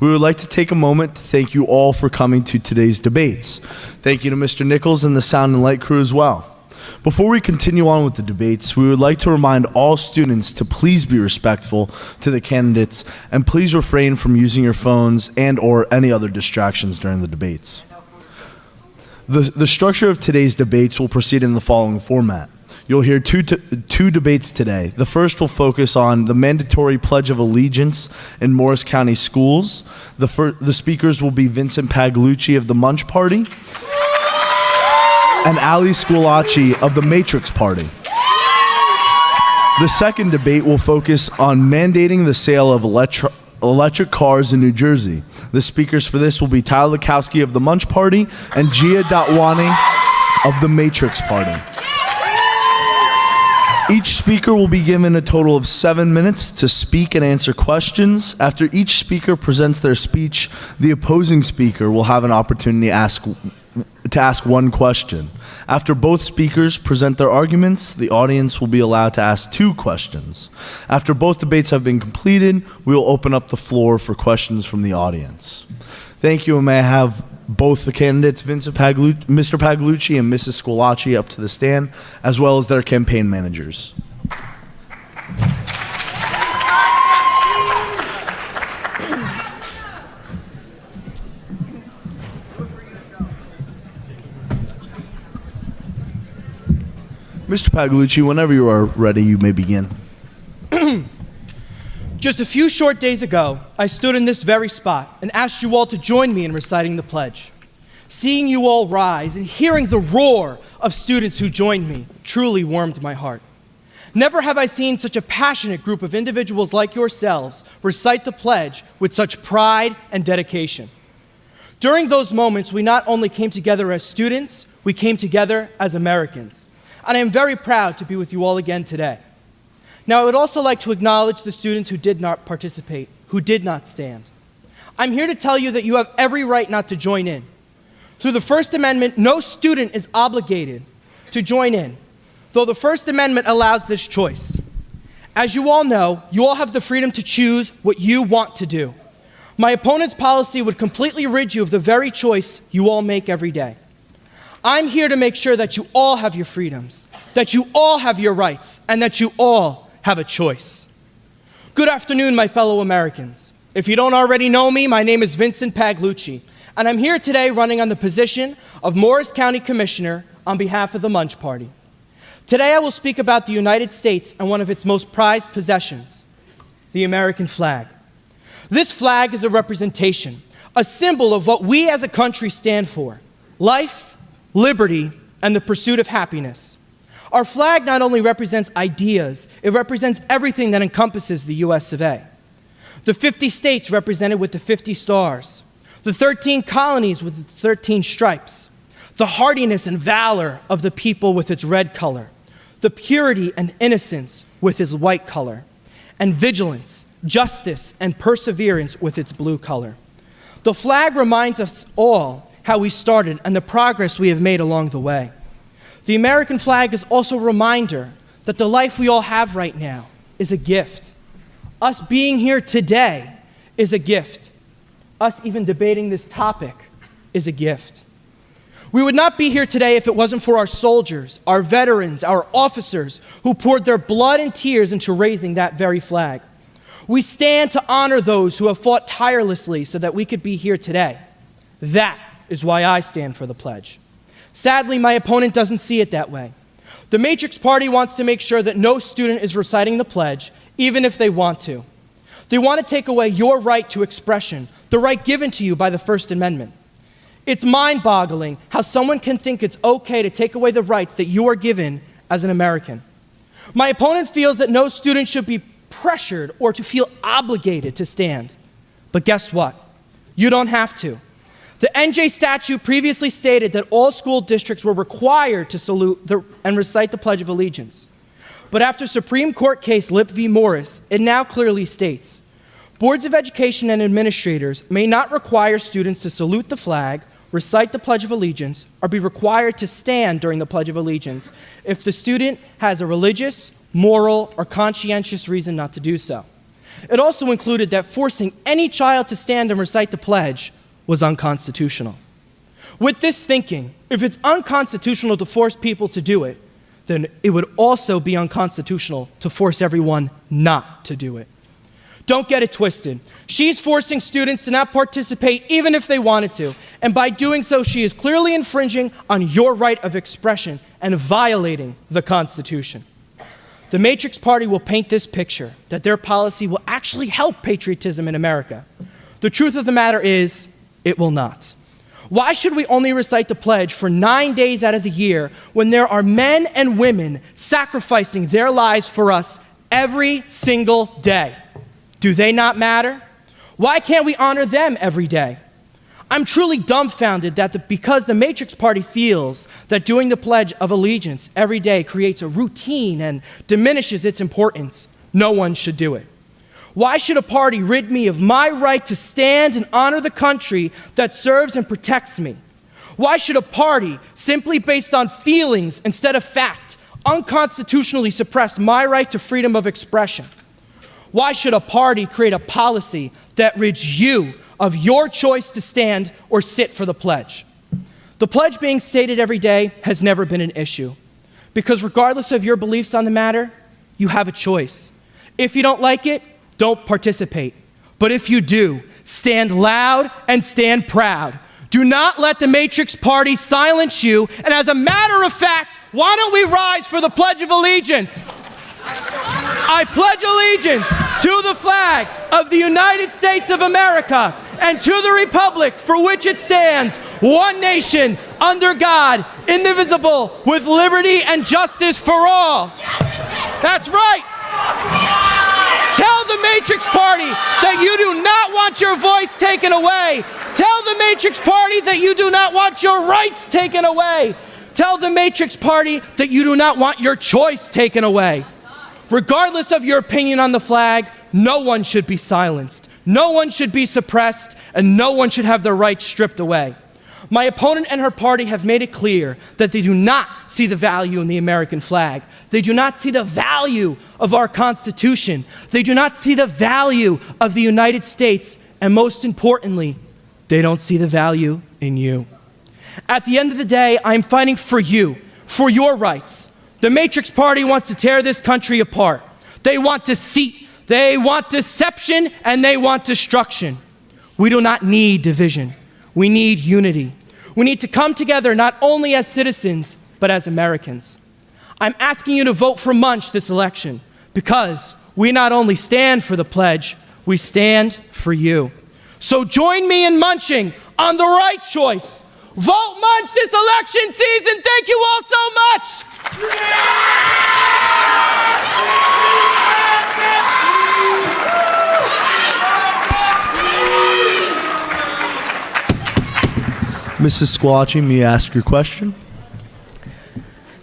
We would like to take a moment to thank you all for coming to today's debates. Thank you to Mr. Nichols and the Sound and Light crew as well. Before we continue on with the debates, we would like to remind all students to please be respectful to the candidates and please refrain from using your phones and/or any other distractions during the debates. The structure of today's debates will proceed in the following format. You'll hear two debates today. The first will focus on the mandatory Pledge of Allegiance in Morris County schools. The speakers will be Vincent Pagliucci of the Munch Party and Ali Squillace of the Matrix Party. The second debate will focus on mandating the sale of electric cars in New Jersey. The speakers for this will be Tyler Lukowski of the Munch Party and Gia Datwani of the Matrix Party. Each speaker will be given a total of 7 minutes to speak and answer questions. After each speaker presents their speech, the opposing speaker will have an opportunity to ask one question. After both speakers present their arguments, the audience will be allowed to ask 2 questions. After both debates have been completed, we will open up the floor for questions from the audience. Thank you, and may I have both the candidates, Mr. Pagliucci and Mrs. Squillace, up to the stand, as well as their campaign managers. Mr. Pagliucci, whenever you are ready, you may begin. Just a few short days ago, I stood in this very spot and asked you all to join me in reciting the pledge. Seeing you all rise and hearing the roar of students who joined me truly warmed my heart. Never have I seen such a passionate group of individuals like yourselves recite the pledge with such pride and dedication. During those moments, we not only came together as students, we came together as Americans. And I am very proud to be with you all again today. Now, I would also like to acknowledge the students who did not participate, who did not stand. I'm here to tell you that you have every right not to join in. Through the First Amendment, no student is obligated to join in, though the First Amendment allows this choice. As you all know, you all have the freedom to choose what you want to do. My opponent's policy would completely rid you of the very choice you all make every day. I'm here to make sure that you all have your freedoms, that you all have your rights, and that you all have a choice. Good afternoon, my fellow Americans. If you don't already know me, my name is Vincent Pagliucci, and I'm here today running on the position of Morris County Commissioner on behalf of the Munch Party. Today I will speak about the United States and one of its most prized possessions, the American flag. This flag is a representation, a symbol of what we as a country stand for: life, liberty, and the pursuit of happiness. Our flag not only represents ideas, it represents everything that encompasses the US of A. The 50 states represented with the 50 stars, the 13 colonies with its 13 stripes, the hardiness and valor of the people with its red color, the purity and innocence with its white color, and vigilance, justice, and perseverance with its blue color. The flag reminds us all how we started and the progress we have made along the way. The American flag is also a reminder that the life we all have right now is a gift. Us being here today is a gift. Us even debating this topic is a gift. We would not be here today if it wasn't for our soldiers, our veterans, our officers who poured their blood and tears into raising that very flag. We stand to honor those who have fought tirelessly so that we could be here today. That is why I stand for the pledge. Sadly, my opponent doesn't see it that way. The Matrix Party wants to make sure that no student is reciting the pledge, even if they want to. They want to take away your right to expression, the right given to you by the First Amendment. It's mind-boggling how someone can think it's okay to take away the rights that you are given as an American. My opponent feels that no student should be pressured or to feel obligated to stand. But guess what? You don't have to. The NJ statute previously stated that all school districts were required to salute and recite the Pledge of Allegiance. But after Supreme Court case Lip v. Morris, it now clearly states, boards of education and administrators may not require students to salute the flag, recite the Pledge of Allegiance, or be required to stand during the Pledge of Allegiance if the student has a religious, moral, or conscientious reason not to do so. It also included that forcing any child to stand and recite the pledge was unconstitutional. With this thinking, if it's unconstitutional to force people to do it, then it would also be unconstitutional to force everyone not to do it. Don't get it twisted. She's forcing students to not participate even if they wanted to, and by doing so, she is clearly infringing on your right of expression and violating the Constitution. The Matrix Party will paint this picture that their policy will actually help patriotism in America. The truth of the matter is, it will not. Why should we only recite the pledge for 9 days out of the year when there are men and women sacrificing their lives for us every single day? Do they not matter? Why can't we honor them every day? I'm truly dumbfounded that because the Matrix Party feels that doing the Pledge of Allegiance every day creates a routine and diminishes its importance, no one should do it. Why should a party rid me of my right to stand and honor the country that serves and protects me? Why should a party, simply based on feelings instead of fact, unconstitutionally suppress my right to freedom of expression? Why should a party create a policy that rids you of your choice to stand or sit for the pledge? The pledge being stated every day has never been an issue, because regardless of your beliefs on the matter, you have a choice. If you don't like it, don't participate. But if you do, stand loud and stand proud. Do not let the Matrix Party silence you. And as a matter of fact, why don't we rise for the Pledge of Allegiance? I pledge allegiance to the flag of the United States of America and to the republic for which it stands, one nation, under God, indivisible, with liberty and justice for all. That's right. Tell the Matrix Party that you do not want your voice taken away. Tell the Matrix Party that you do not want your rights taken away. Tell the Matrix Party that you do not want your choice taken away. Regardless of your opinion on the flag, no one should be silenced, no one should be suppressed, and no one should have their rights stripped away. My opponent and her party have made it clear that they do not see the value in the American flag. They do not see the value of our Constitution. They do not see the value of the United States, and most importantly, they don't see the value in you. At the end of the day, I'm fighting for you, for your rights. The Matrix Party wants to tear this country apart. They want deceit, they want deception, and they want destruction. We do not need division. We need unity. We need to come together not only as citizens, but as Americans. I'm asking you to vote for Munch this election because we not only stand for the pledge, we stand for you. So join me in munching on the right choice. Vote Munch this election season. Thank you all so much. Mrs. Squalacci, may I ask your question?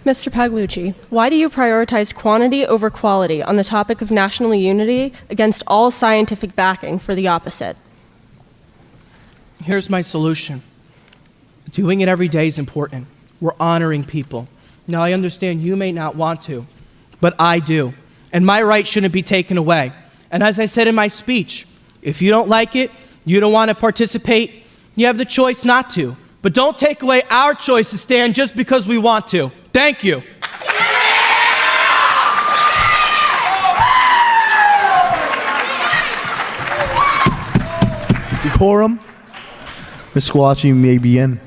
Mr. Pagliucci, why do you prioritize quantity over quality on the topic of national unity against all scientific backing for the opposite? Here's my solution. Doing it every day is important. We're honoring people. Now, I understand you may not want to, but I do. And my right shouldn't be taken away. And as I said in my speech, if you don't like it, you don't want to participate, you have the choice not to. But don't take away our choice to stand just because we want to. Thank you. Decorum. Ms. Squalacci, you may begin.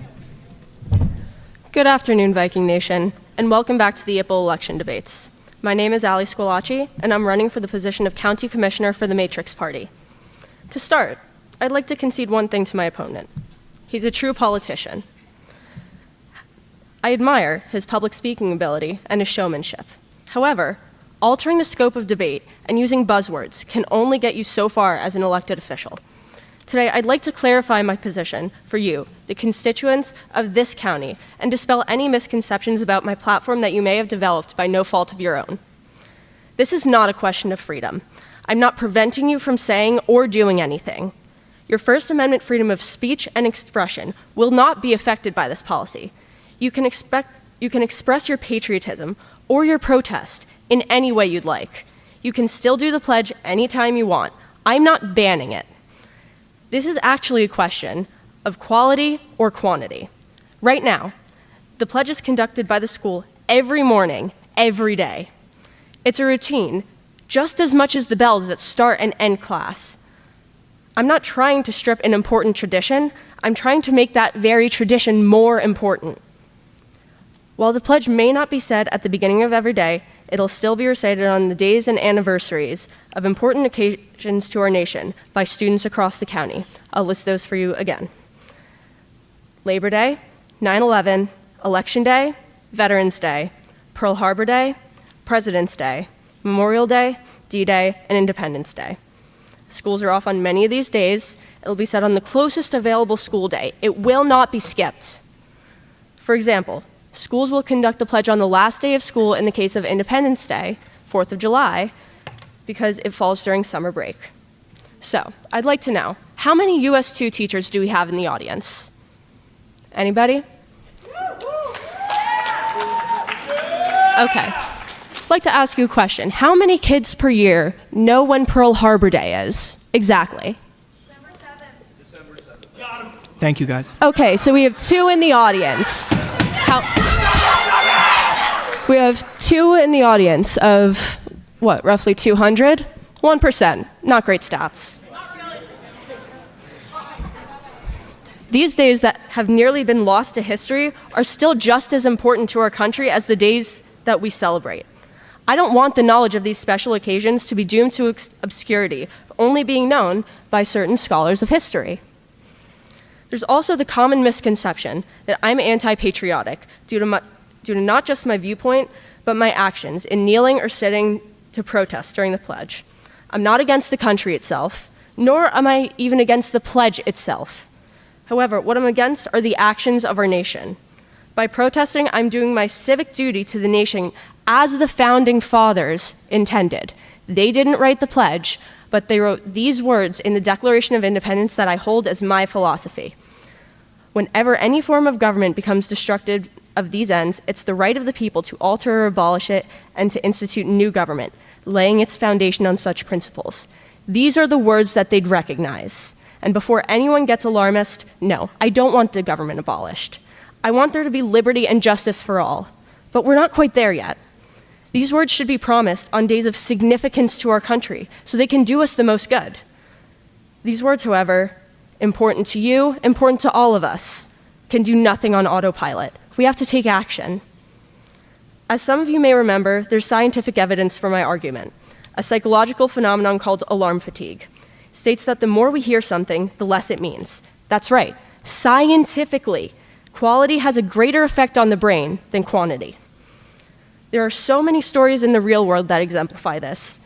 Good afternoon, Viking Nation, and welcome back to the IPLE election debates. My name is Ali Squalacci, and I'm running for the position of County Commissioner for the Matrix Party. To start, I'd like to concede one thing to my opponent. He's a true politician. I admire his public speaking ability and his showmanship. However, altering the scope of debate and using buzzwords can only get you so far as an elected official. Today, I'd like to clarify my position for you, the constituents of this county, and dispel any misconceptions about my platform that you may have developed by no fault of your own. This is not a question of freedom. I'm not preventing you from saying or doing anything. Your First Amendment freedom of speech and expression will not be affected by this policy. You can express your patriotism or your protest in any way you'd like. You can still do the pledge anytime you want, I'm not banning it. This is actually a question of quality or quantity. Right now, the pledge is conducted by the school every morning, every day. It's a routine, just as much as the bells that start and end class. I'm not trying to strip an important tradition, I'm trying to make that very tradition more important. While the pledge may not be said at the beginning of every day, it'll still be recited on the days and anniversaries of important occasions to our nation by students across the county. I'll list those for you again. Labor Day, 9/11, Election Day, Veterans Day, Pearl Harbor Day, President's Day, Memorial Day, D-Day, and Independence Day. Schools are off on many of these days. It'll be said on the closest available school day. It will not be skipped. For example, schools will conduct the pledge on the last day of school in the case of Independence Day, 4th of July, because it falls during summer break. So, I'd like to know, how many US 2 teachers do we have in the audience? Anybody? Okay. I'd like to ask you a question. How many kids per year know when Pearl Harbor Day is? Exactly. December 7th. Thank you, guys. Okay, so we have 2 in the audience. We have 2 in the audience of, what, roughly 200? 1%. Not great stats. These days that have nearly been lost to history are still just as important to our country as the days that we celebrate. I don't want the knowledge of these special occasions to be doomed to obscurity, only being known by certain scholars of history. There's also the common misconception that I'm anti-patriotic due to not just my viewpoint, but my actions in kneeling or sitting to protest during the pledge. I'm not against the country itself, nor am I even against the pledge itself. However, what I'm against are the actions of our nation. By protesting, I'm doing my civic duty to the nation as the founding fathers intended. They didn't write the pledge, but they wrote these words in the Declaration of Independence that I hold as my philosophy. Whenever any form of government becomes destructive of these ends, it's the right of the people to alter or abolish it and to institute new government, laying its foundation on such principles. These are the words that they'd recognize. And before anyone gets alarmist, no, I don't want the government abolished. I want there to be liberty and justice for all. But we're not quite there yet. These words should be promised on days of significance to our country, so they can do us the most good. These words, however, important to you, important to all of us, can do nothing on autopilot. We have to take action. As some of you may remember, there's scientific evidence for my argument. A psychological phenomenon called alarm fatigue states that the more we hear something, the less it means. That's right. Scientifically, quality has a greater effect on the brain than quantity. There are so many stories in the real world that exemplify this,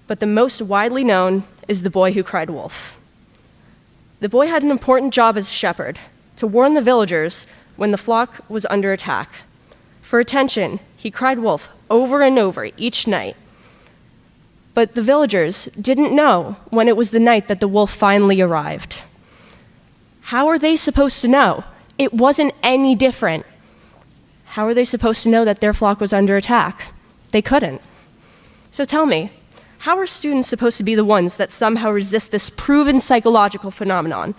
but the most widely known is the boy who cried wolf. The boy had an important job as a shepherd, to warn the villagers when the flock was under attack. For attention, he cried wolf over and over each night. But the villagers didn't know when it was the night that the wolf finally arrived. How are they supposed to know? It wasn't any different. How are they supposed to know that their flock was under attack? They couldn't. So tell me, how are students supposed to be the ones that somehow resist this proven psychological phenomenon?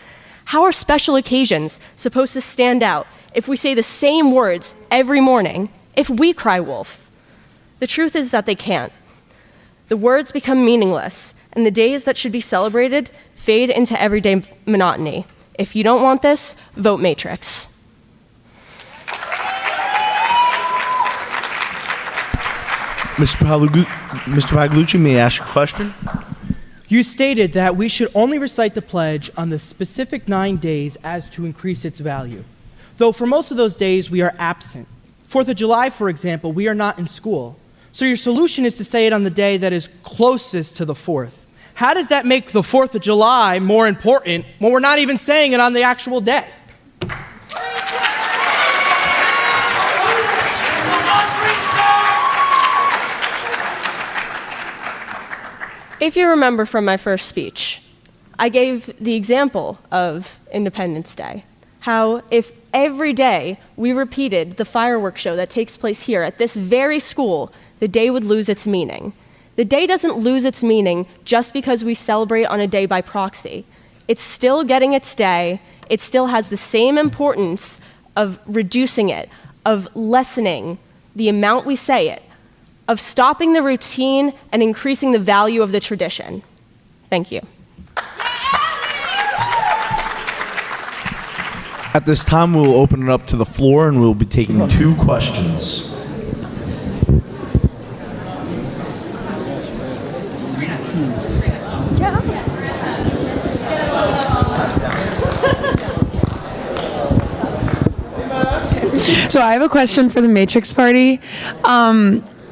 How are special occasions supposed to stand out if we say the same words every morning, if we cry wolf? The truth is that they can't. The words become meaningless, and the days that should be celebrated fade into everyday monotony. If you don't want this, vote Matrix. Mr. Pagliucci, may I ask a question? You stated that we should only recite the pledge on the specific 9 days as to increase its value. Though for most of those days we are absent. 4th of July, for example, we are not in school. So your solution is to say it on the day that is closest to the 4th. How does that make the 4th of July more important when we're not even saying it on the actual day? If you remember from my first speech, I gave the example of Independence Day. How if every day we repeated the fireworks show that takes place here at this very school, the day would lose its meaning. The day doesn't lose its meaning just because we celebrate on a day by proxy. It's still getting its day. It still has the same importance of reducing it, of lessening the amount we say it, of stopping the routine and increasing the value of the tradition. Thank you. At this time, we will open it up to the floor and we'll be taking 2 questions. So I have a question for the Matrix Party.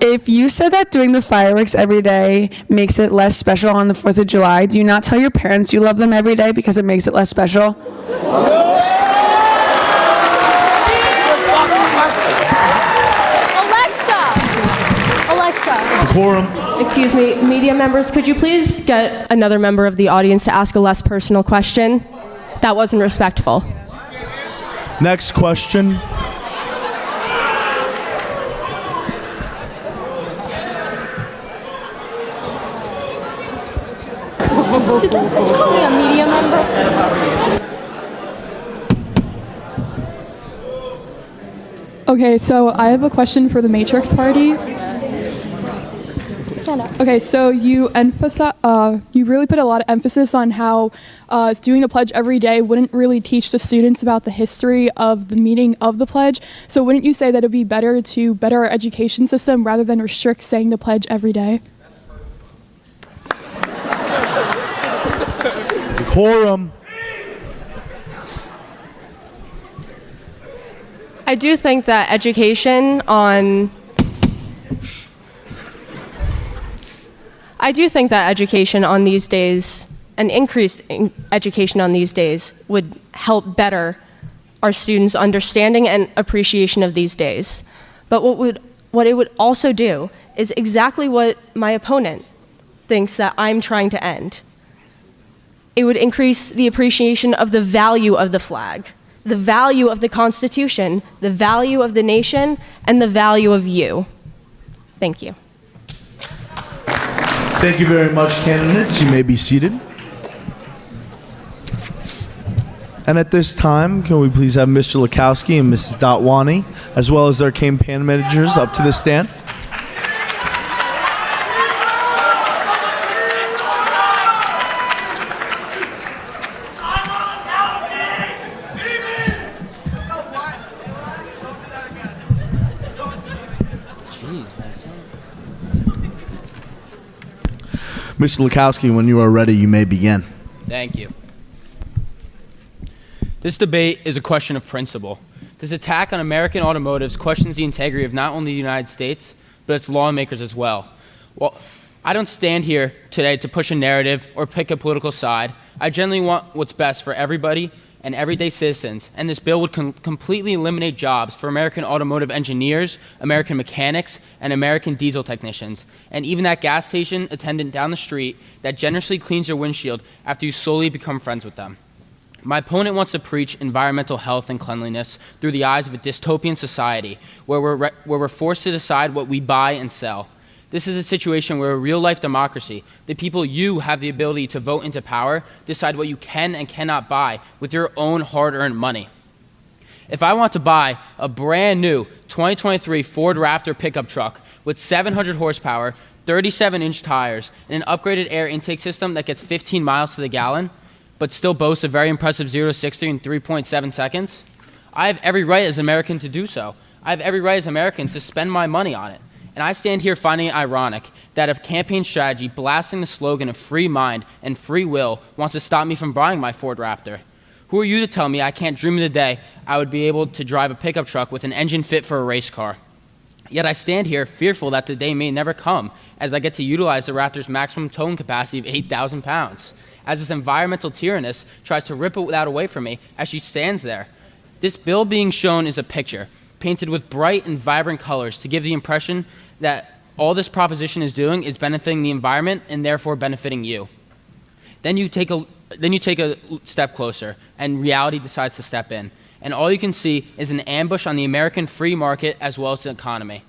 If you said that doing the fireworks every day makes it less special on the 4th of July, do you not tell your parents you love them every day because it makes it less special? Alexa. Quorum. Excuse me, media members, could you please get another member of the audience to ask a less personal question? That wasn't respectful. Next question. Did you call me a media member? Okay, so I have a question for the Matrix Party. Stand up. Okay, so you really put a lot of emphasis on how doing the pledge every day wouldn't really teach the students about the history of the meaning of the pledge. So wouldn't you say that it would be better to better our education system rather than restrict saying the pledge every day? Quorum. I do think that education on these days, an increased education on these days, would help better our students' understanding and appreciation of these days. But what it would also do is exactly what my opponent thinks that I'm trying to end. It would increase the appreciation of the value of the flag, the value of the Constitution, the value of the nation, and the value of you. Thank you. Thank you very much, candidates. You may be seated. And at this time, can we please have Mr. Lukowski and Mrs. Dotwani, as well as their campaign managers, up to the stand? Mr. Lukowski, when you are ready, you may begin. Thank you. This debate is a question of principle. This attack on American automotives questions the integrity of not only the United States, but its lawmakers as well. Well, I don't stand here today to push a narrative or pick a political side. I generally want what's best for everybody and everyday citizens, and this bill would completely eliminate jobs for American automotive engineers, American mechanics, and American diesel technicians, and even that gas station attendant down the street that generously cleans your windshield after you slowly become friends with them. My opponent wants to preach environmental health and cleanliness through the eyes of a dystopian society where we're forced to decide what we buy and sell. This is a situation where a real-life democracy, the people you have the ability to vote into power, decide what you can and cannot buy with your own hard-earned money. If I want to buy a brand new 2023 Ford Raptor pickup truck with 700 horsepower, 37-inch tires, and an upgraded air intake system that gets 15 miles to the gallon, but still boasts a very impressive 0 to 60 in 3.7 seconds, I have every right as an American to do so. I have every right as an American to spend my money on it. And I stand here finding it ironic that a campaign strategy blasting the slogan of free mind and free will wants to stop me from buying my Ford Raptor. Who are you to tell me I can't dream of the day I would be able to drive a pickup truck with an engine fit for a race car? Yet I stand here fearful that the day may never come as I get to utilize the Raptor's maximum towing capacity of 8,000 pounds, as this environmental tyranness tries to rip that away from me as she stands there. This bill being shown is a picture, painted with bright and vibrant colors to give the impression that all this proposition is doing is benefiting the environment and therefore benefiting you. Then you take a step closer and reality decides to step in. And all you can see is an ambush on the American free market as well as the economy.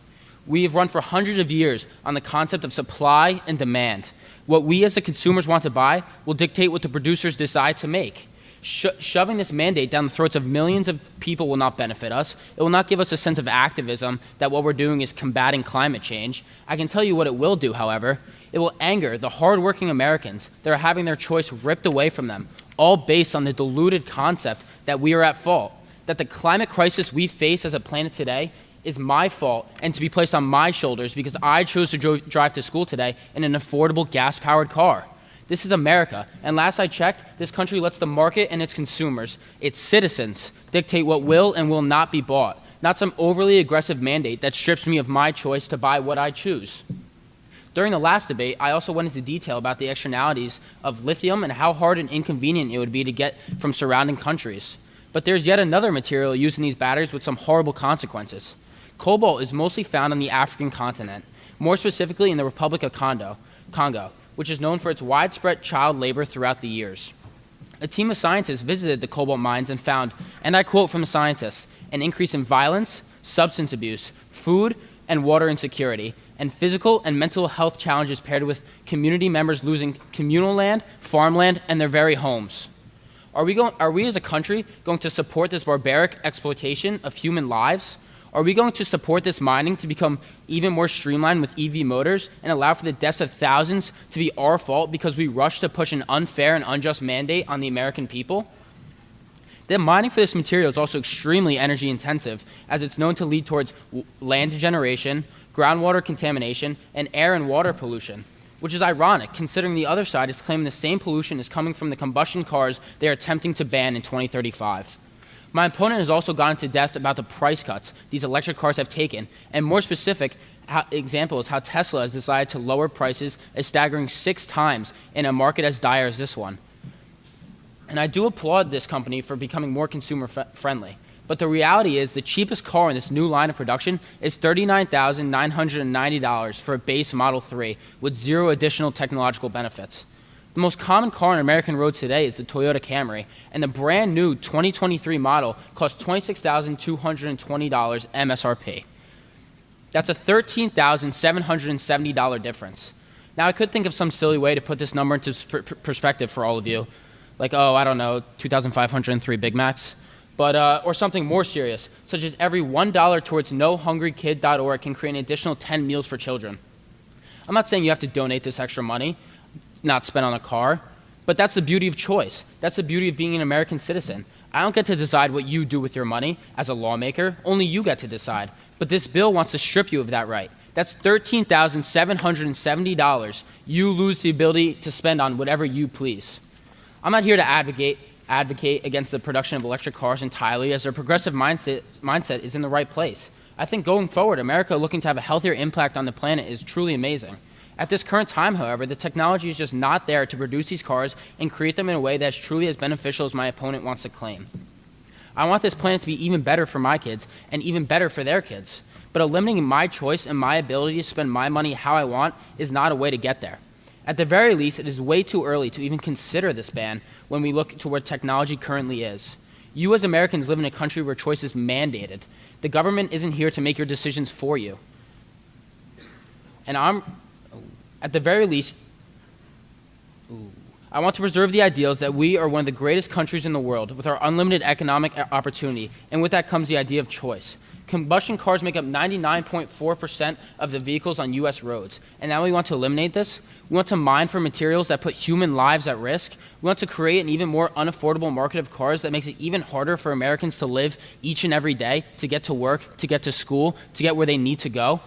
We have run for hundreds of years on the concept of supply and demand. What we as the consumers want to buy will dictate what the producers decide to make. Shoving this mandate down the throats of millions of people will not benefit us. It will not give us a sense of activism that what we're doing is combating climate change. I can tell you what it will do, however. It will anger the hardworking Americans that are having their choice ripped away from them, all based on the deluded concept that we are at fault, that the climate crisis we face as a planet today is my fault and to be placed on my shoulders because I chose to drive to school today in an affordable gas-powered car. This is America, and last I checked, this country lets the market and its consumers, its citizens, dictate what will and will not be bought, not some overly aggressive mandate that strips me of my choice to buy what I choose. During the last debate, I also went into detail about the externalities of lithium and how hard and inconvenient it would be to get from surrounding countries. But there's yet another material used in these batteries with some horrible consequences. Cobalt is mostly found on the African continent, more specifically in the Republic of Congo, which is known for its widespread child labor throughout the years. A team of scientists visited the cobalt mines and found, and I quote from the scientists, an increase in violence, substance abuse, food and water insecurity, and physical and mental health challenges paired with community members losing communal land, farmland, and their very homes. Are we as a country going to support this barbaric exploitation of human lives? Are we going to support this mining to become even more streamlined with EV motors and allow for the deaths of thousands to be our fault because we rushed to push an unfair and unjust mandate on the American people? The mining for this material is also extremely energy intensive, as it's known to lead towards land degeneration, groundwater contamination, and air and water pollution, which is ironic considering the other side is claiming the same pollution is coming from the combustion cars they are attempting to ban in 2035. My opponent has also gone into depth about the price cuts these electric cars have taken, and more specific example is how Tesla has decided to lower prices a staggering 6 times in a market as dire as this one. And I do applaud this company for becoming more consumer friendly. But the reality is the cheapest car in this new line of production is $39,990 for a base Model 3 with 0 additional technological benefits. The most common car on American roads today is the Toyota Camry, and the brand new 2023 model costs $26,220 MSRP. That's a $13,770 difference. Now, I could think of some silly way to put this number into perspective for all of you, like, oh, I don't know, 2,503 Big Macs. But, or something more serious, such as every $1 towards nohungrykid.org can create an additional 10 meals for children. I'm not saying you have to donate this extra money, not spent on a car, but that's the beauty of choice. That's the beauty of being an American citizen. I don't get to decide what you do with your money as a lawmaker. Only you get to decide. But this bill wants to strip you of that right. That's $13,770 you lose the ability to spend on whatever you please. I'm not here to advocate against the production of electric cars entirely, as their progressive mindset is in the right place. I think going forward, America looking to have a healthier impact on the planet is truly amazing. At this current time, however, the technology is just not there to produce these cars and create them in a way that's truly as beneficial as my opponent wants to claim. I want this planet to be even better for my kids and even better for their kids. But eliminating my choice and my ability to spend my money how I want is not a way to get there. At the very least, it is way too early to even consider this ban when we look to where technology currently is. You as Americans live in a country where choice is mandated. The government isn't here to make your decisions for you. And at the very least, I want to preserve the ideals that we are one of the greatest countries in the world with our unlimited economic opportunity, and with that comes the idea of choice. Combustion cars make up 99.4% of the vehicles on U.S. roads, and now we want to eliminate this. We want to mine for materials that put human lives at risk. We want to create an even more unaffordable market of cars that makes it even harder for Americans to live each and every day, to get to work, to get to school, to get where they need to go.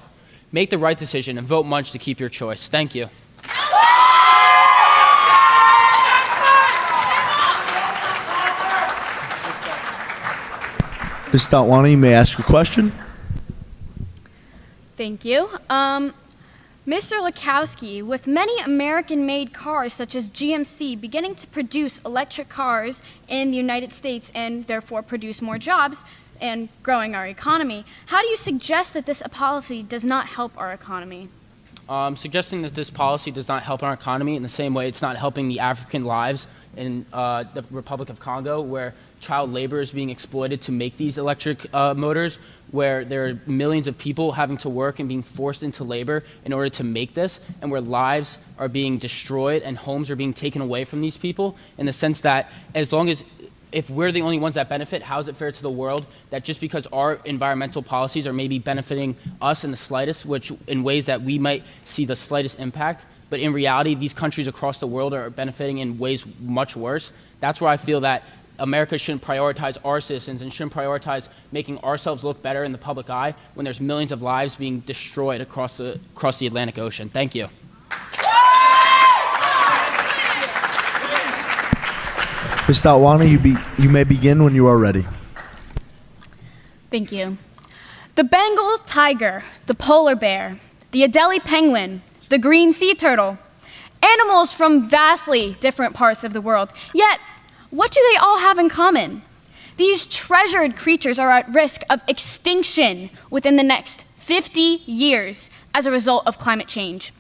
Make the right decision and vote Munch to keep your choice. Thank you. Ms. Dotwani, you may ask your question. Thank you. Mr. Lukowski, with many American-made cars such as GMC beginning to produce electric cars in the United States and therefore produce more jobs and growing our economy, how do you suggest that this policy does not help our economy? Suggesting that this policy does not help our economy in the same way it's not helping the African lives in the Republic of Congo, where child labor is being exploited to make these electric motors, where there are millions of people having to work and being forced into labor in order to make this, and where lives are being destroyed and homes are being taken away from these people, in the sense that if we're the only ones that benefit, how is it fair to the world that just because our environmental policies are maybe benefiting us in the slightest, which in ways that we might see the slightest impact, but in reality, these countries across the world are benefiting in ways much worse? That's where I feel that America shouldn't prioritize our citizens and shouldn't prioritize making ourselves look better in the public eye when there's millions of lives being destroyed across the Atlantic Ocean. Thank you. Ms. Datwani, you may begin when you are ready. Thank you. The Bengal tiger, the polar bear, the Adelie penguin, the green sea turtle, animals from vastly different parts of the world. Yet, what do they all have in common? These treasured creatures are at risk of extinction within the next 50 years as a result of climate change.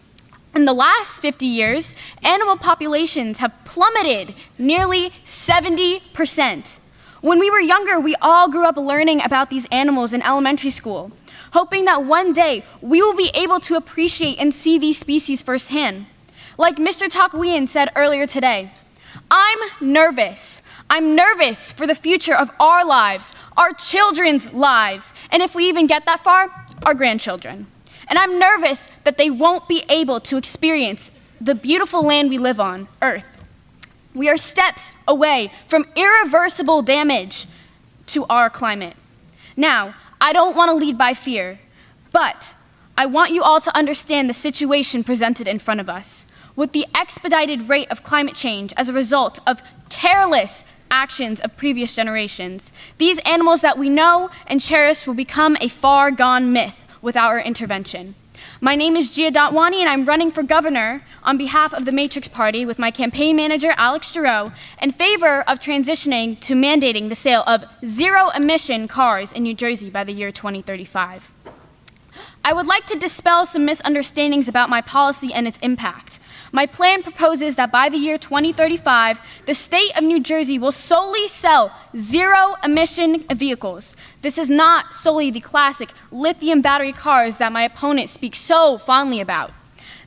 In the last 50 years, animal populations have plummeted nearly 70%. When we were younger, we all grew up learning about these animals in elementary school, hoping that one day we will be able to appreciate and see these species firsthand. Like Mr. Takwian said earlier today, I'm nervous. I'm nervous for the future of our lives, our children's lives, and if we even get that far, our grandchildren. And I'm nervous that they won't be able to experience the beautiful land we live on, Earth. We are steps away from irreversible damage to our climate. Now, I don't want to lead by fear, but I want you all to understand the situation presented in front of us. With the expedited rate of climate change as a result of careless actions of previous generations, these animals that we know and cherish will become a far gone myth without our intervention. My name is Gia Datwani, and I'm running for governor on behalf of the Matrix Party with my campaign manager, Alex Giroux, in favor of transitioning to mandating the sale of zero-emission cars in New Jersey by the year 2035. I would like to dispel some misunderstandings about my policy and its impact. My plan proposes that by the year 2035, the state of New Jersey will solely sell zero-emission vehicles. This is not solely the classic lithium battery cars that my opponent speaks so fondly about.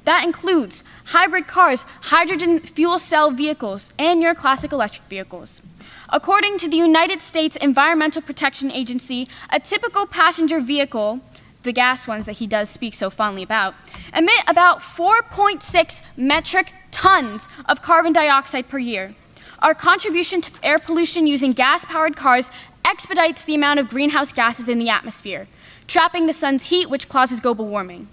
That includes hybrid cars, hydrogen fuel cell vehicles, and your classic electric vehicles. According to the United States Environmental Protection Agency, a typical passenger vehicle, the gas ones that he does speak so fondly about, emit about 4.6 metric tons of carbon dioxide per year. Our contribution to air pollution using gas-powered cars expedites the amount of greenhouse gases in the atmosphere, trapping the sun's heat, which causes global warming.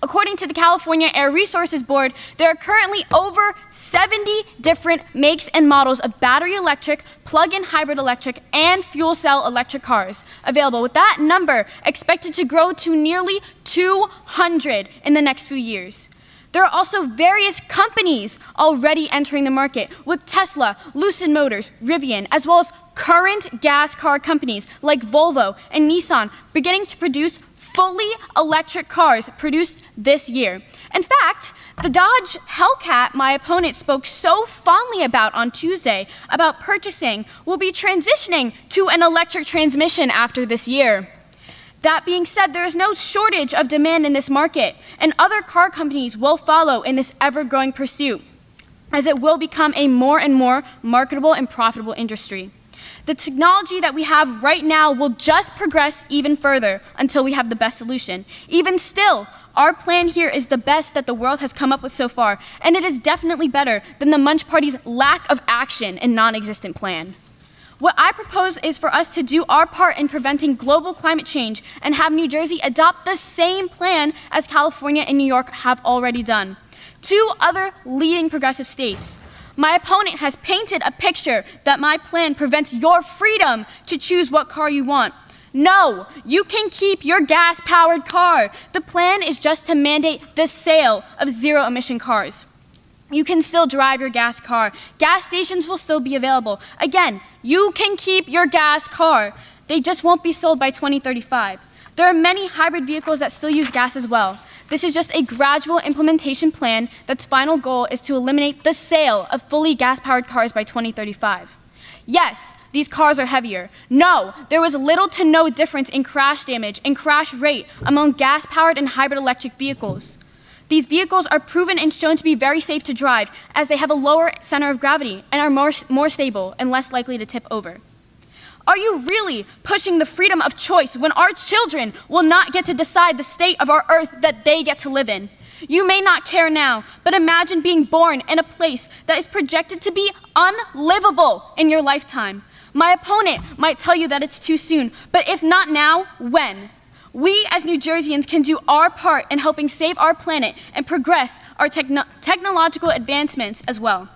According to the California Air Resources Board, there are currently over 70 different makes and models of battery electric, plug-in hybrid electric, and fuel cell electric cars available, with that number expected to grow to nearly 200 in the next few years. There are also various companies already entering the market, with Tesla, Lucid Motors, Rivian, as well as current gas car companies like Volvo and Nissan beginning to produce fully electric cars produced this year. In fact, the Dodge Hellcat my opponent spoke so fondly about on Tuesday about purchasing will be transitioning to an electric transmission after this year. That being said, there is no shortage of demand in this market, and other car companies will follow in this ever-growing pursuit, as it will become a more and more marketable and profitable industry. The technology that we have right now will just progress even further until we have the best solution. Even still, our plan here is the best that the world has come up with so far, and it is definitely better than the Munch Party's lack of action and non-existent plan. What I propose is for us to do our part in preventing global climate change and have New Jersey adopt the same plan as California and New York have already done. Two other leading progressive states. My opponent has painted a picture that my plan prevents your freedom to choose what car you want. No, you can keep your gas-powered car. The plan is just to mandate the sale of zero-emission cars. You can still drive your gas car. Gas stations will still be available. Again, you can keep your gas car. They just won't be sold by 2035. There are many hybrid vehicles that still use gas as well. This is just a gradual implementation plan that's final goal is to eliminate the sale of fully gas-powered cars by 2035. Yes, these cars are heavier. No, there was little to no difference in crash damage and crash rate among gas-powered and hybrid electric vehicles. These vehicles are proven and shown to be very safe to drive as they have a lower center of gravity and are more stable and less likely to tip over. Are you really pushing the freedom of choice when our children will not get to decide the state of our earth that they get to live in? You may not care now, but imagine being born in a place that is projected to be unlivable in your lifetime. My opponent might tell you that it's too soon, but if not now, when? We as New Jerseyans can do our part in helping save our planet and progress our technological advancements as well.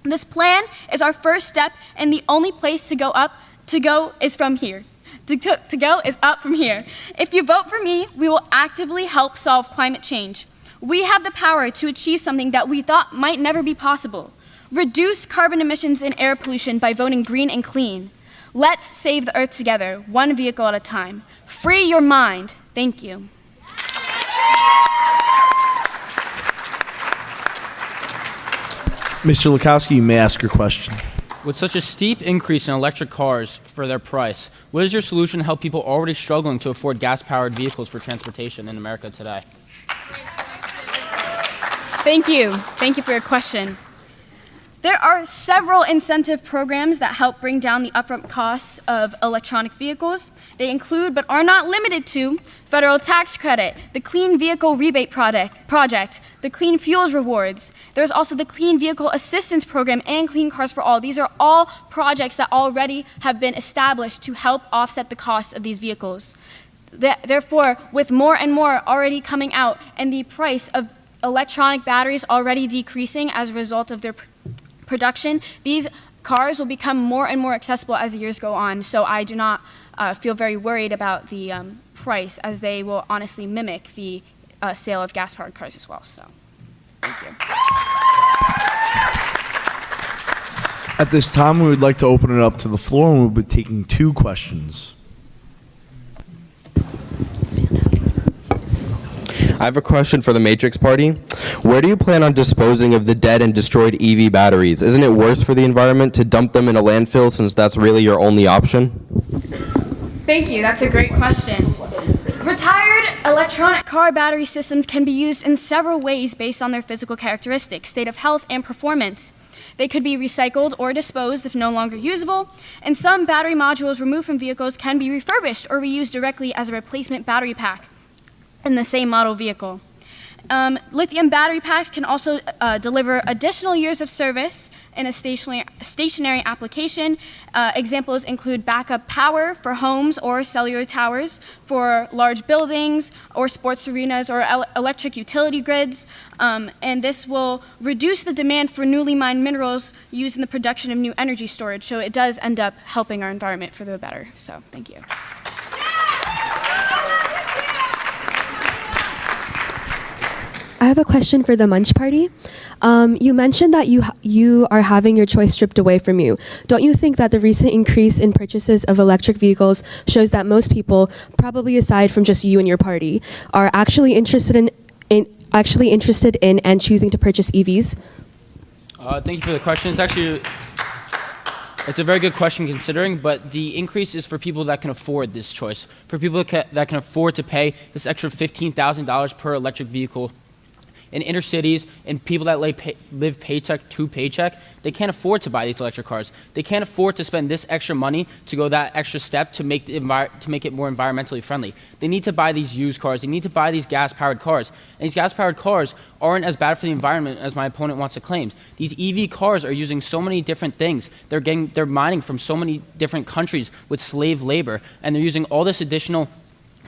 This plan is our first step, and the only place to go is from here. To go is up from here. If you vote for me, we will actively help solve climate change. We have the power to achieve something that we thought might never be possible. Reduce carbon emissions and air pollution by voting green and clean. Let's save the earth together, one vehicle at a time. Free your mind. Thank you. Mr. Lukowski, you may ask your question. With such a steep increase in electric cars for their price, what is your solution to help people already struggling to afford gas-powered vehicles for transportation in America today? Thank you. Thank you for your question. There are several incentive programs that help bring down the upfront costs of electronic vehicles. They include, but are not limited to, federal tax credit, the Clean Vehicle Rebate Project, the Clean Fuels Rewards. There's also the Clean Vehicle Assistance Program and Clean Cars for All. These are all projects that already have been established to help offset the cost of these vehicles. Therefore, with more and more already coming out and the price of electronic batteries already decreasing as a result of their production, these cars will become more and more accessible as the years go on. So I do not feel very worried about the price, as they will honestly mimic the sale of gas-powered cars as well. So, thank you. At this time, we would like to open it up to the floor, and we'll be taking 2 questions. I have a question for the Matrix Party. Where do you plan on disposing of the dead and destroyed EV batteries? Isn't it worse for the environment to dump them in a landfill, since that's really your only option? Thank you. That's a great question. Retired electronic car battery systems can be used in several ways based on their physical characteristics, state of health, and performance. They could be recycled or disposed if no longer usable, and some battery modules removed from vehicles can be refurbished or reused directly as a replacement battery pack in the same model vehicle. Lithium battery packs can also deliver additional years of service in a stationary application. Examples include backup power for homes or cellular towers, for large buildings or sports arenas or electric utility grids. And this will reduce the demand for newly mined minerals used in the production of new energy storage. So it does end up helping our environment for the better. So thank you. I have a question for the Munch Party. You mentioned that you are having your choice stripped away from you. Don't you think that the recent increase in purchases of electric vehicles shows that most people, probably aside from just you and your party, are actually interested in and choosing to purchase EVs? Thank you for the question. It's a very good question considering, but the increase is for people that can afford this choice. For people that can afford to pay this extra $15,000 per electric vehicle. In inner cities and people that live paycheck to paycheck, they can't afford to buy these electric cars. They can't afford to spend this extra money to go that extra step to make it more environmentally friendly. They need to buy these used cars. They need to buy these gas-powered cars. And these gas-powered cars aren't as bad for the environment as my opponent wants to claim. These EV cars are using so many different things. They're mining from so many different countries with slave labor, and they're using all this additional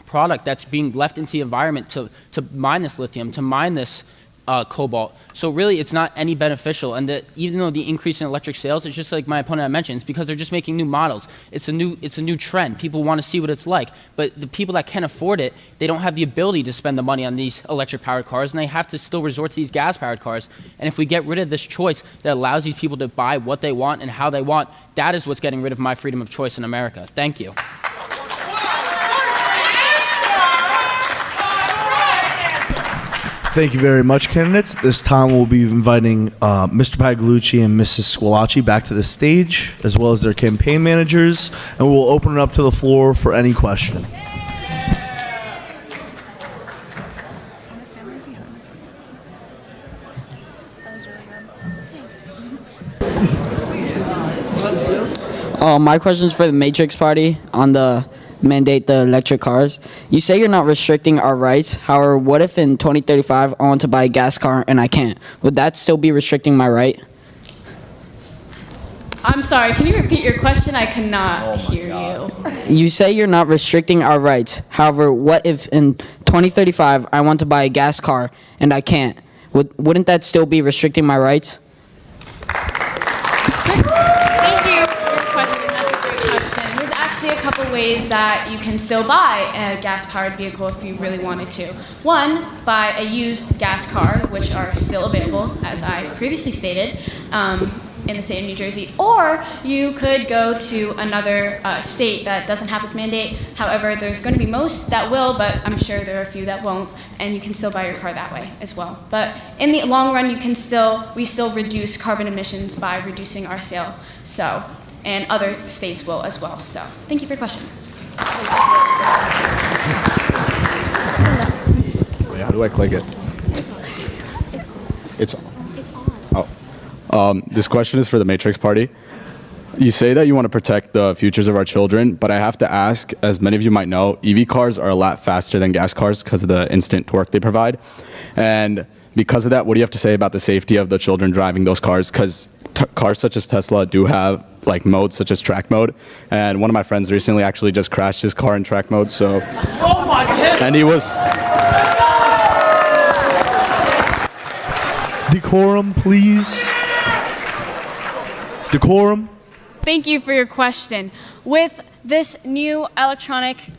product that's being left into the environment to mine this lithium, to mine this cobalt. So really, it's not any beneficial. And even though the increase in electric sales, it's just like my opponent mentioned, it's because they're just making new models. It's a new trend. People want to see what it's like. But the people that can afford it, they don't have the ability to spend the money on these electric-powered cars, and they have to still resort to these gas-powered cars. And if we get rid of this choice that allows these people to buy what they want and how they want, that is what's getting rid of my freedom of choice in America. Thank you. Thank you very much, candidates. This time we'll be inviting Mr. Pagalucci and Mrs. Squilacci back to the stage, as well as their campaign managers, and we'll open it up to the floor for any question. My question is for the Matrix Party on the mandate the electric cars. You say you're not restricting our rights. However, what if in 2035 I want to buy a gas car and I can't? Would that still be restricting my right? I'm sorry, can you repeat your question? I cannot hear you. You say you're not restricting our rights. However, what if in 2035 I want to buy a gas car and I can't? Wouldn't that still be restricting my rights? Thank you for your question. That's a great question. There's actually a couple ways that you can still buy a gas-powered vehicle if you really wanted to. One, buy a used gas car, which are still available, as I previously stated, in the state of New Jersey. Or you could go to another state that doesn't have this mandate. However, there's going to be most that will, but I'm sure there are a few that won't, and you can still buy your car that way as well. But in the long run, we still reduce carbon emissions by reducing our sale. So, and other states will as well. So, thank you for your question. Wait, how do I click it? It's on. Oh. This question is for the Matrix Party. You say that you want to protect the futures of our children, but I have to ask, as many of you might know, EV cars are a lot faster than gas cars because of the instant torque they provide. And because of that, what do you have to say about the safety of the children driving those cars? Because cars such as Tesla do have like modes such as track mode. And one of my friends recently actually just crashed his car in track mode. So, oh my God. And he was... Decorum, please. Decorum. Thank you for your question. With this new electronic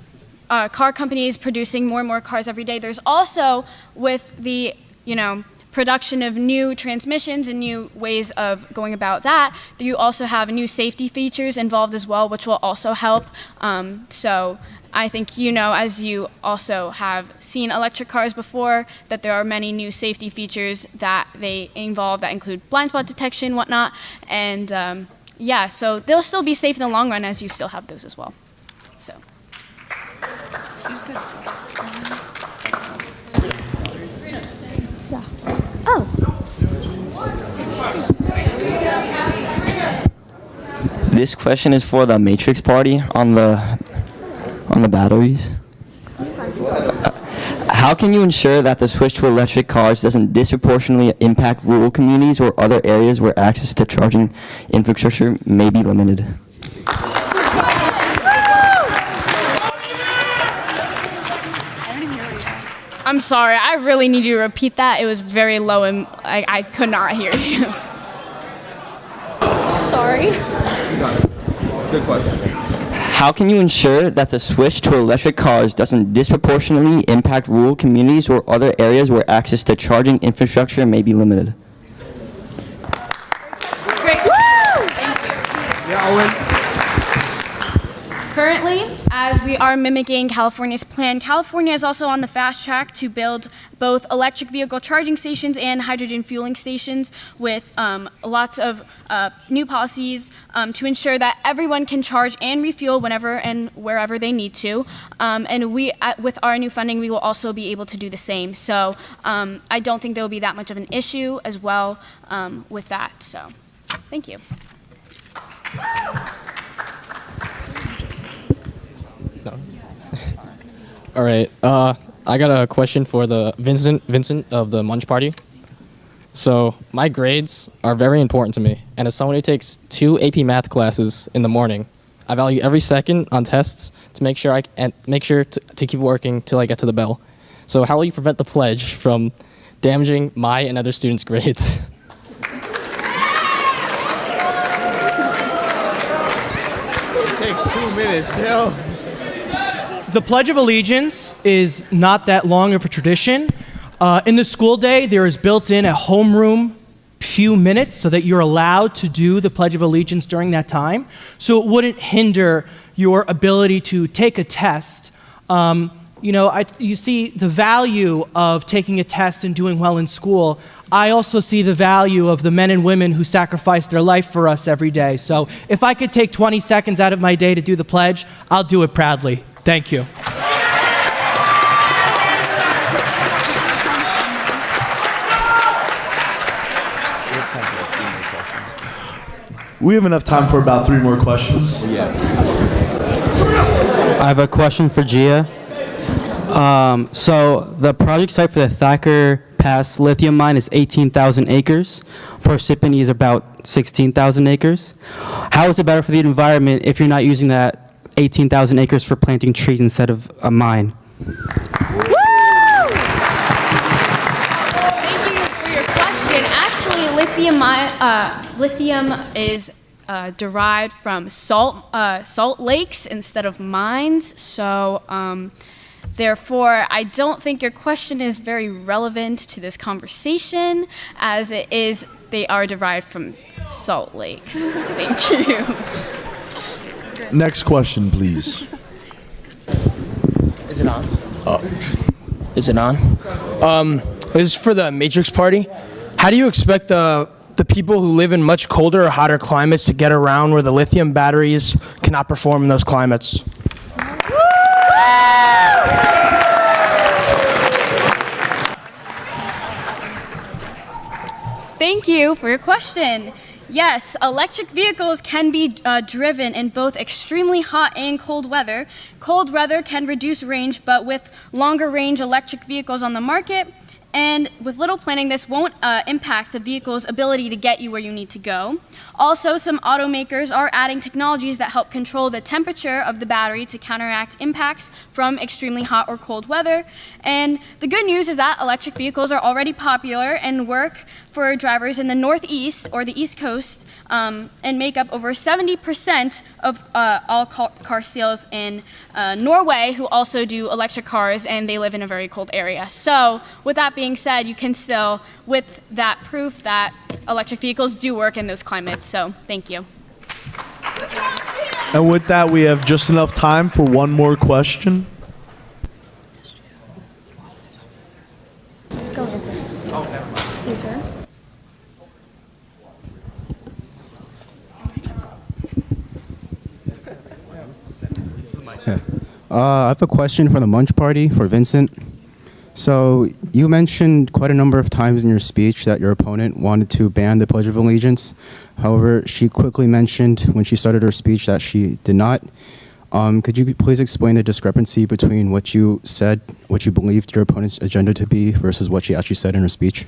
car companies producing more and more cars every day, there's also, with the production of new transmissions and new ways of going about that, you also have new safety features involved as well, which will also help. So I think as you also have seen electric cars before, that there are many new safety features that they involve that include blind spot detection, whatnot, and yeah, so they'll still be safe in the long run as you still have those as well. So. Oh. This question is for the Matrix Party on the batteries. How can you ensure that the switch to electric cars doesn't disproportionately impact rural communities or other areas where access to charging infrastructure may be limited? I'm sorry, I really need you to repeat that. It was very low and I could not hear you. Sorry. Good question. How can you ensure that the switch to electric cars doesn't disproportionately impact rural communities or other areas where access to charging infrastructure may be limited? Great. Thank you. Yeah, Owen. Currently, as we are mimicking California's plan, California is also on the fast track to build both electric vehicle charging stations and hydrogen fueling stations with lots of new policies to ensure that everyone can charge and refuel whenever and wherever they need to. And with our new funding, we will also be able to do the same. So I don't think there will be that much of an issue as well with that. So thank you. All right, I got a question for the Vincent of the Munch Party. So my grades are very important to me, and as someone who takes 2 AP math classes in the morning, I value every second on tests to make sure to keep working till I get to the bell. So how will you prevent the pledge from damaging my and other students' grades? It takes 2 minutes, yo. The Pledge of Allegiance is not that long of a tradition. In the school day, there is built in a homeroom few minutes so that you're allowed to do the Pledge of Allegiance during that time. So it wouldn't hinder your ability to take a test you know, you see the value of taking a test and doing well in school. I also see the value of the men and women who sacrifice their life for us every day. So if I could take 20 seconds out of my day to do the pledge, I'll do it proudly. Thank you. We have enough time for about 3 more questions. I have a question for Gia. So the project site for the Thacker Pass lithium mine is 18,000 acres. Parsippany is about 16,000 acres. How is it better for the environment if you're not using that 18,000 acres for planting trees instead of a mine? Thank you for your question. Actually, lithium is derived from salt lakes instead of mines. So therefore, I don't think your question is very relevant to this conversation, as they are derived from salt lakes. Thank you. Next question, please. Is it on? Is it on? This is for the Matrix Party. How do you expect the people who live in much colder or hotter climates to get around where the lithium batteries cannot perform in those climates? Thank you for your question. Yes, electric vehicles can be driven in both extremely hot and cold weather. Cold weather can reduce range, but with longer range electric vehicles on the market, and with little planning, this won't impact the vehicle's ability to get you where you need to go. Also, some automakers are adding technologies that help control the temperature of the battery to counteract impacts from extremely hot or cold weather. And the good news is that electric vehicles are already popular and work for drivers in the Northeast or the East Coast, and make up over 70% of all car sales in Norway, who also do electric cars, and they live in a very cold area. So with that being said, you can still, with that proof that electric vehicles do work in those climates. So thank you. And with that, we have just enough time for one more question. Go ahead. You sure? I have a question for the Munch Party for Vincent. So you mentioned quite a number of times in your speech that your opponent wanted to ban the Pledge of Allegiance. However, she quickly mentioned when she started her speech that she did not. Could you please explain the discrepancy between what you said, what you believed your opponent's agenda to be, versus what she actually said in her speech?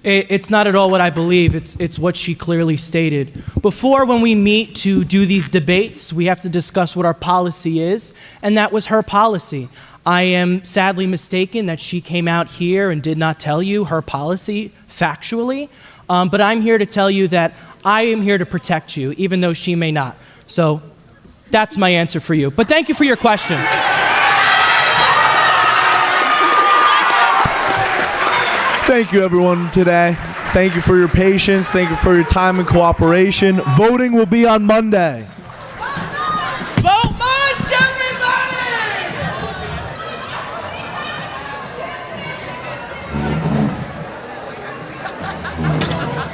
It's not at all what I believe. It's what she clearly stated. Before, when we meet to do these debates, we have to discuss what our policy is, and that was her policy. I am sadly mistaken that she came out here and did not tell you her policy factually, but I'm here to tell you that I am here to protect you, even though she may not. So that's my answer for you. But thank you for your question. Thank you, everyone, today. Thank you for your patience. Thank you for your time and cooperation. Voting will be on Monday.